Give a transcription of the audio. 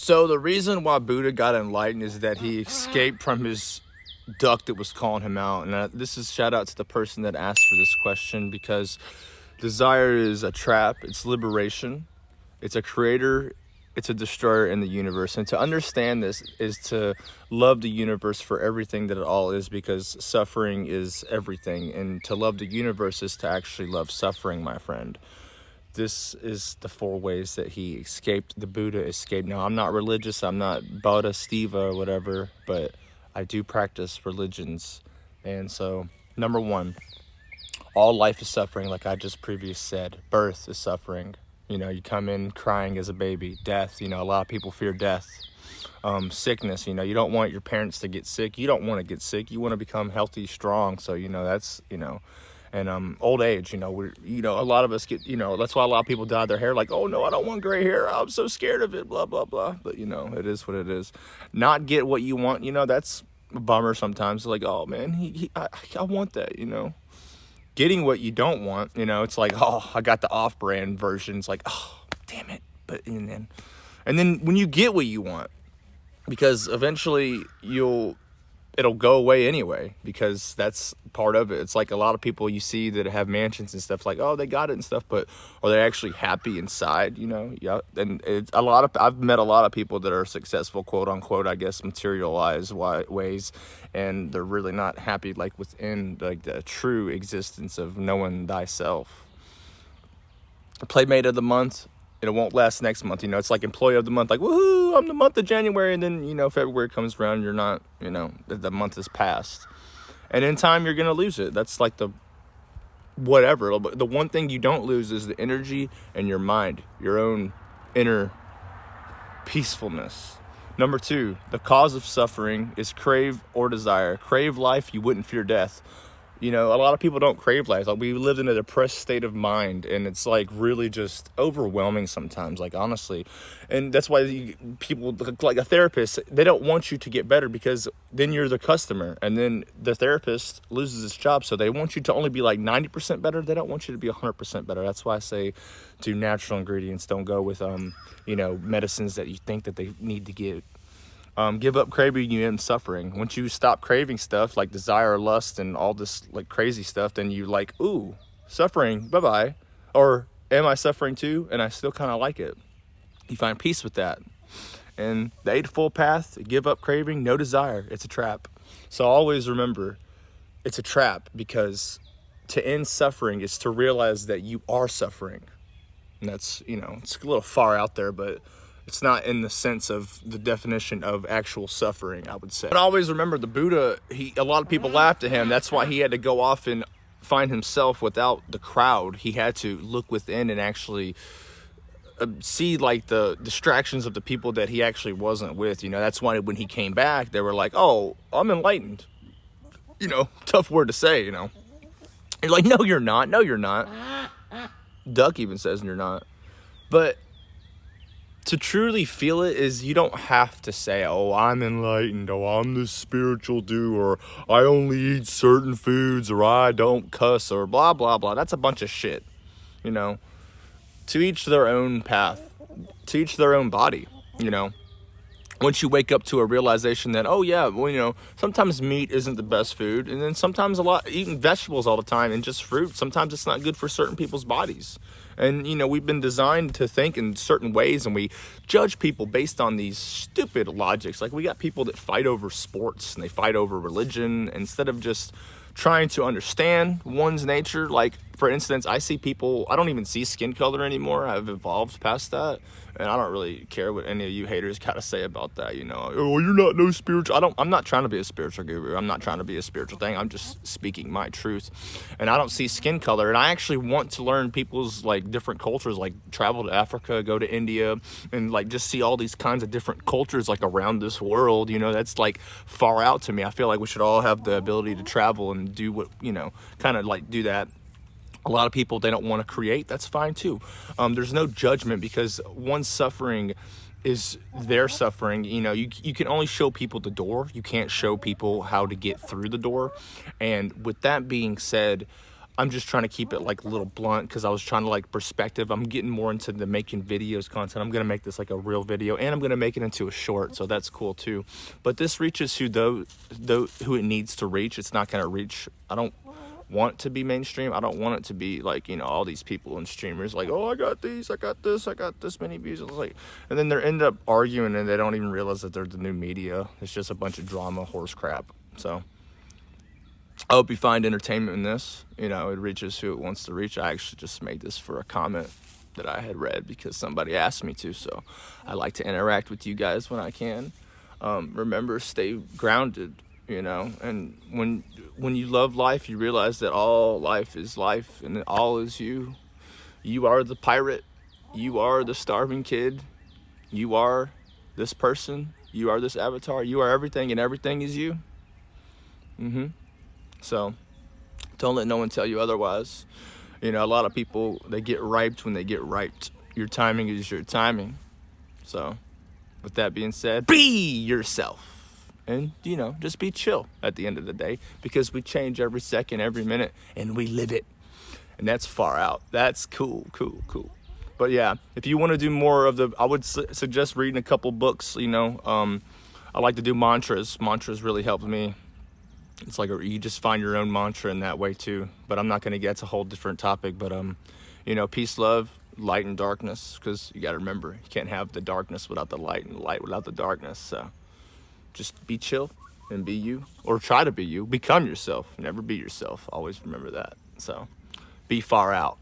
So the reason why Buddha got enlightened is that he escaped from his duck that was calling him out. And this is shout out to the person that asked for this question, because desire is a trap. It's liberation. It's a creator. It's a destroyer in the universe. And to understand this is to love the universe for everything that it all is, because suffering is everything. And to love the universe is to actually love suffering, my friend. This is the 4 ways that he escaped. The Buddha escaped. Now, I'm not religious. I'm not Buddha, Steva, or whatever, but I do practice religions. And so, number 1, all life is suffering, like I just previously said. Birth is suffering. You know, you come in crying as a baby. Death, you know, a lot of people fear death. Sickness, you know, you don't want your parents to get sick. You don't want to get sick. You want to become healthy, strong. So, you know, that's, you know. And old age, you know, a lot of us get, you know, that's why a lot of people dye their hair like, oh no, I don't want gray hair, I'm so scared of it, blah blah blah. But you know, it is what it is. Not get what you want, you know, that's a bummer sometimes. Like, oh man, I want that, you know. Getting what you don't want, you know, it's like, oh, I got the off-brand version. It's like, oh, damn it. But and then when you get what you want, because eventually it'll go away anyway, because that's part of it. It's like a lot of people you see that have mansions and stuff, like, oh, they got it and stuff, but are they actually happy inside, you know? Yeah. And it's I've met a lot of people that are successful, quote unquote, I guess, materialized ways, and they're really not happy, like within like the true existence of knowing thyself. Playmate of the month, it won't last next month, you know. It's like employee of the month, like, woohoo, I'm the month of January, and then, you know, February comes around, you're not, you know, the month has passed, and in time you're gonna lose it. That's like the whatever. The one thing you don't lose is the energy and your mind, your own inner peacefulness. Number 2, the cause of suffering is crave or desire. Crave life, you wouldn't fear death. You know, a lot of people don't crave life. Like, we live in a depressed state of mind, and it's like really just overwhelming sometimes, like, honestly. And that's why people, like a therapist, they don't want you to get better, because then you're the customer, and then the therapist loses its job. So they want you to only be like 90% better. They don't want you to be 100% better. That's why I say do natural ingredients. Don't go with, you know, medicines that you think that they need to get. Give up craving, you end suffering. Once you stop craving stuff like desire, lust, and all this like crazy stuff, then you like, ooh, suffering, bye-bye. Or am I suffering too? And I still kind of like it. You find peace with that. And the Eightfold Path, give up craving, no desire. It's a trap. So always remember, it's a trap, because to end suffering is to realize that you are suffering. And that's, you know, it's a little far out there, but it's not in the sense of the definition of actual suffering, I would say. But always remember, the Buddha, a lot of people laughed at him. That's why he had to go off and find himself without the crowd. He had to look within and actually see like the distractions of the people that he actually wasn't with. You know, that's why when he came back, they were like, oh, I'm enlightened. You know, tough word to say, you know. You're like, no, you're not. No, you're not. Duck even says you're not. But to truly feel it is, you don't have to say, oh, I'm enlightened, oh, I'm this spiritual dude, or I only eat certain foods, or I don't cuss, or blah, blah, blah. That's a bunch of shit, you know. To each their own path, to each their own body, you know. Once you wake up to a realization that, oh yeah, well, you know, sometimes meat isn't the best food, and then sometimes eating vegetables all the time and just fruit, sometimes it's not good for certain people's bodies. And, you know, we've been designed to think in certain ways, and we judge people based on these stupid logics. Like, we got people that fight over sports, and they fight over religion, instead of just trying to understand one's nature. Like, for instance, I see people, I don't even see skin color anymore. I've evolved past that, and I don't really care what any of you haters got to say about that, you know. Oh, you're not no spiritual. I'm not trying to be a spiritual guru. I'm not trying to be a spiritual thing. I'm just speaking my truth. And I don't see skin color, and I actually want to learn people's, like, different cultures, like travel to Africa, go to India, and like just see all these kinds of different cultures, like, around this world, you know. That's like far out to me. I feel like we should all have the ability to travel and do what, you know, kind of like do that. A lot of people, they don't want to create. That's fine too. There's no judgment, because one's suffering is their suffering. You know, you can only show people the door. You can't show people how to get through the door. And with that being said, I'm just trying to keep it like a little blunt because I was trying to like perspective. I'm getting more into the making videos content. I'm gonna make this like a real video, and I'm gonna make it into a short, so that's cool too. But this reaches who it needs to reach. It's not gonna reach. I don't want it to be mainstream. I don't want it to be like, you know, all these people and streamers like, oh, I got these, I got this, I got this many views. It's like, and then they end up arguing and they don't even realize that they're the new media. It's just a bunch of drama, horse crap. So I hope you find entertainment in this. You know, it reaches who it wants to reach. I actually just made this for a comment that I had read because somebody asked me to. So I like to interact with you guys when I can. Remember, stay grounded, you know. And when you love life, you realize that all life is life and that all is you. You are the pirate. You are the starving kid. You are this person. You are this avatar. You are everything, and everything is you. So don't let no one tell you otherwise. You know, a lot of people, they get riped when they get riped. Your timing is your timing. So with that being said, be yourself. And, you know, just be chill at the end of the day, because we change every second, every minute, and we live it. And that's far out. That's cool. But yeah, if you want to do more of I would suggest reading a couple books, you know. I like to do mantras. Mantras really help me. It's like you just find your own mantra in that way too. But I'm not going to get to a whole different topic. But, you know, peace, love, light, and darkness. Because you got to remember, you can't have the darkness without the light, and the light without the darkness. So just be chill and be you, or try to be you. Become yourself. Never be yourself. Always remember that. So be far out.